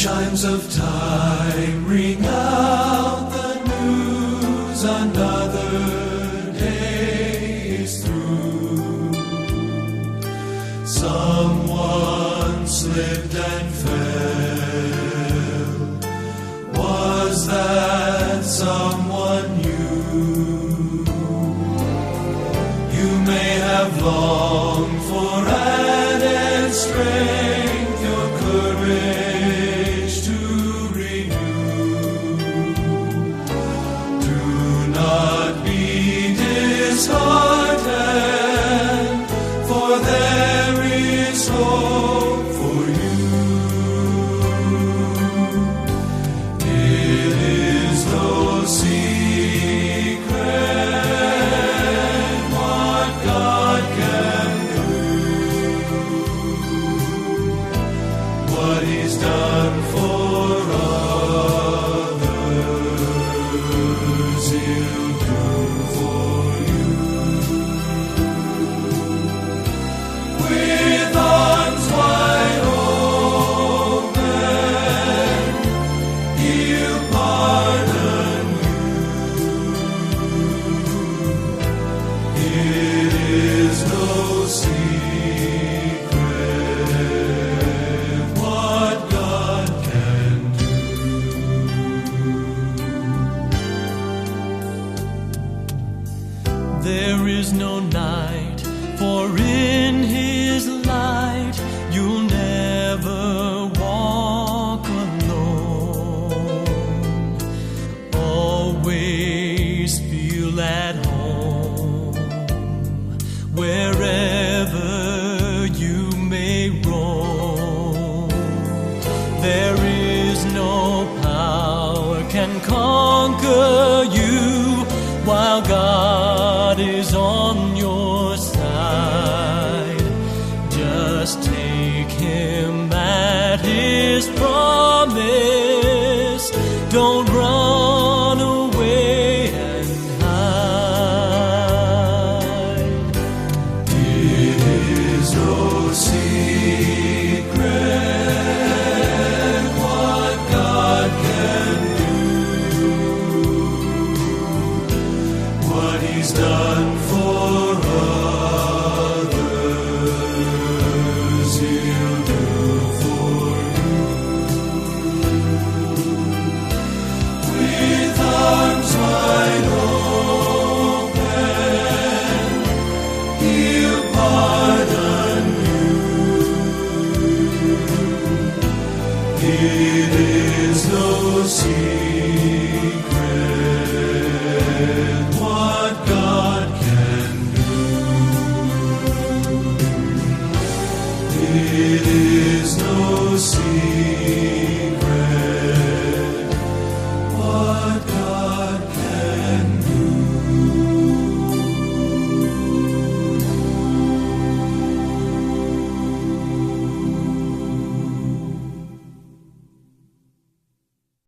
Chimes of time ring out the news, another day is through. Someone slipped and fell. Was that someone you? You may have longed for added strength, your courage to renew. Do not be disheartened, for there is hope for you. It is no secret what God can do. What He's done for others, He'll do for you. With arms wide open, He'll pardon you. It is no secret what God can do. There is no night, for in His light you'll never walk alone. Always feel at home wherever you may roam. There is no power can conquer you while God is on your side. Just take Him at His promise. Don't run